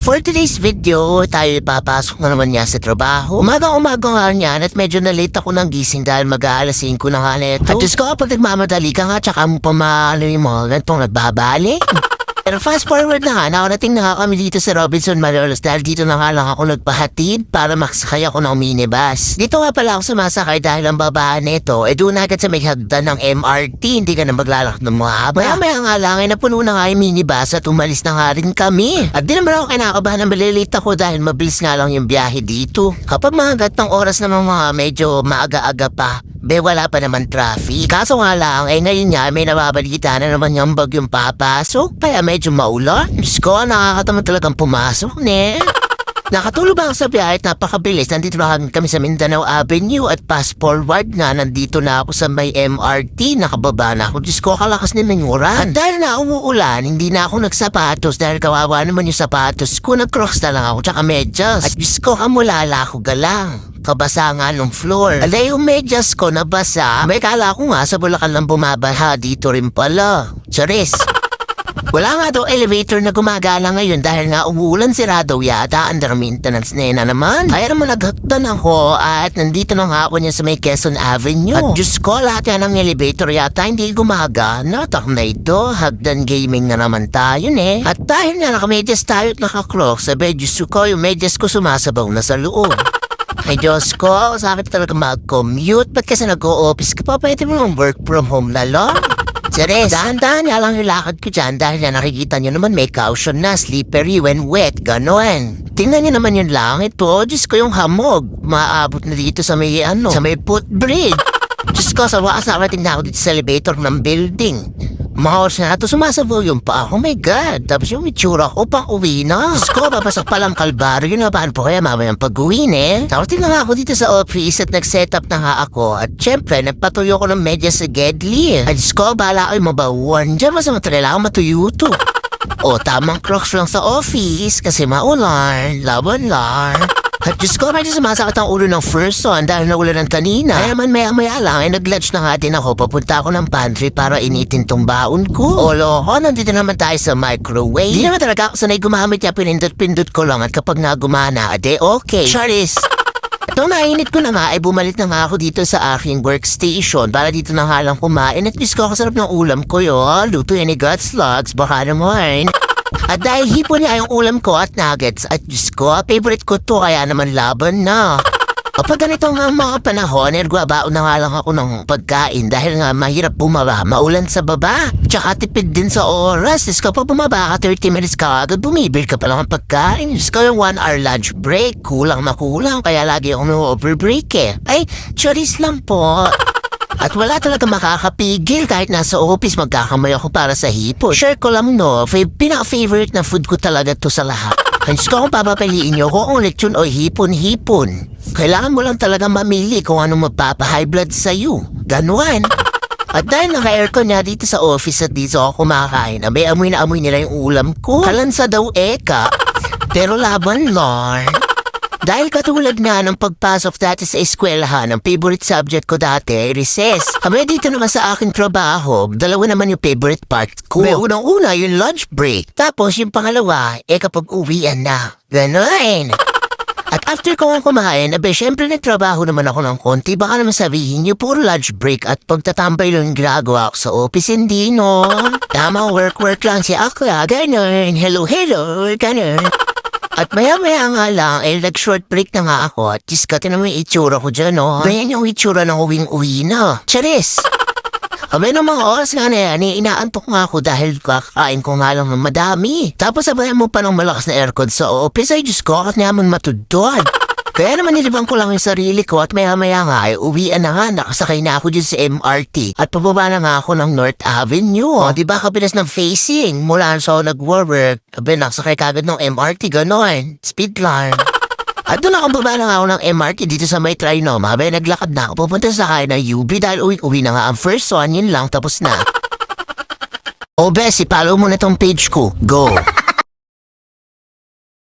For today's video, tayo papasok na naman niya sa trabaho. Umaga-umaga nga niyan at medyo na-late ako ng gising dahil mag-aalas 5 na nga neto. At Diyos ko, kapag nagmamadali ka nga, tsaka mo pa maano yung mga ganitong nagbabali. Pero fast forward na nga, nakarating na nga kami dito sa Robinson Malolos dahil dito na nga lang ako nagpahatid para makasakay ako ng minibus. Dito nga pala ako sumasakay dahil ang babaan nito, doon agad sa may hagdan ng MRT, hindi ka na maglalak ng mahaba. Maya nga lang ay napuno na nga yung minibus at umalis na nga rin kami. At di naman ako kinakabahan na malilate ako dahil mabilis nga lang yung biyahe dito. Kapag mga gatang oras naman mga medyo maaga-aga pa, wala pa naman traffic. Kaso nga lang, ngayon nga may nababalita na naman yung bagyong papasok. Kaya medyo maulan. Diyos ko, nakakatamad talagang pumasok, ne? Nakatulog ako sa biyahe at napakabilis. Nandito na kami sa Mindanao Avenue at fast forward nga, nandito na ako sa may MRT. Nakababa na ako. Diyos ko, kalakas ni Menuran. At dahil na umuulan, hindi na ako nagsapatos dahil kawawa naman yung sapatos ko. Nag-crocs na lang ako tsaka medyas. At Diyos ko, kamulala ako galang. Kabasa nga nung floor. Alay yung medyas ko nabasa. May kala ko nga sa Bulacan lang bumabaha, dito rin pala. Charis. Wala nga daw elevator na gumagala ngayon dahil nga umuulan, sirado yata, under maintenance na naman. Kaya naman naghagdan ako at nandito na nga ako niya sa may Quezon Avenue. At Diyos ko, lahat yan ng elevator yata hindi gumagana. Tak na ito, hagdan gaming na naman tayo ne. At dahil nga nakamedyas tayo at nakakrocs, sabi Diyos ko, yung medyas ko sumasabaw na sa loob. Ay Diyos ko, sakit talaga mag-commute. Ba't kasi nag-o-office ka pa? Pwede mo lang work from home na lang. Ceres, dahan-dahan nga lang yung lakad ko dyan dahil na nakikita nyo naman may caution na slippery when wet, gano'n. Tingnan nyo naman yung langit po. Diyos ko yung hamog. Maabot na dito sa may sa may footbridge. Diyos ko, sa wakas nakarating na ako dito sa elevator ng building. Mga oras na ito, sumasabaw yung pa. Oh my God. Tapos yung itsura ko pang uwi na. Diyos ko, papasok palang kalbaryo. Yun na paano po kaya mamayang pag-uwi eh. Tapos tingnan nga ako dito sa office at nag-setup na nga ako. At syempre, nagpatuyo ko ng medyas sa Gedli. At Diyos ko, bahala kayo mabawan. Diyan mas matala ako matuyo to. O, tamang crocs lang sa office kasi maulan. Laban lang. At Diyos ko, medyo sumasakit ang ulo ng first one dahil naulanan kanina. Kaya man maya-maya lang ay nag-lunch na nga din ako. Papunta ako ng pantry para initin tong baon ko. Olo, nandito naman tayo sa microwave. Di naman talaga ako sanay gumamit niya, pinindot-pindot ko lang at kapag nga gumana, okay. Charis! Nung nainit ko na nga, ay bumalik na nga ako dito sa aking workstation para dito na nga lang kumain. At Diyos ko, kasarap ng ulam ko yun. Luto yan ni God Slugs, baka naman. At dahil hipon niya yung ulam ko at nuggets, at Diyos ko, favorite ko to kaya naman laban na. Kapag ganito nga mga panahon, nagwabao na nga lang ako ng pagkain dahil nga mahirap bumaba, maulan sa baba. Tsaka tipid din sa oras. Diyos ko, pag bumaba ka 30 minutes ka agad, bumibili ka pa lang ng pagkain. Diyos ko, yung 1 hour lunch break, kulang na kulang, kaya lagi akong overbreak Ay, choris lang po. At wala talaga makakapigil kahit nasa office magkakamay ako para sa hipon. Share ko lang pinaka-favorite na food ko talaga to sa lahat. Hans ko kung papapiliin nyo kung lechon o hipon-hipon. Kailangan mo lang talaga mamili kung anong magpapa-high blood sa'yo. Ganuan. At dahil naka-aircon niya dito sa office at dito ako kumakain, may amoy na amoy nila yung ulam ko. Kalansa daw eka. Pero laban Lord. Dahil katulad nga ng pagpasok dati sa eskwelahan, ang favorite subject ko dati ay recess. Kami dito naman sa aking trabaho, dalawa naman yung favorite part ko. May unang-una yung lunch break. Tapos yung pangalawa, kapag uwian na. Ganon. At after ko nga kumain, syempre nagtrabaho naman ako ng konti. Baka naman sabihin niyo, puro lunch break at pagtatambay lang yung ginagawa ko sa office. Hindi, no? Tama, work lang si Akla. Ganon. Hello, ganon. At maya-maya nga lang, nag-short break na nga ako at diskate naman yung itsura ko dyan, no? Ganyan yung itsura ng uwing-uwi na. Charis! Abay ng mga oras nga na yan, inaantok nga ako dahil kakain ko nga lang ng madami. Tapos sabayan mo pa ng malakas na aircon sa office, ay Diyos ko, at naman matudod. Kaya naman nilibang ko lang yung sarili ko at maya-maya nga ay uwian na nga, nakasakay na ako dyan sa MRT at pababa na nga ako ng North Avenue. O, diba kabilas ng facing mula sa nag-work, nakasakay kagad ng MRT, ganon, speed lang. At doon ako baba na nga ako ng MRT dito sa may Trinoma, naglakad na ako pupunta sa kaya ng UB dahil uwi na nga ang first one, yun lang, tapos na. O, Bessie, follow mo na tong page ko. Go!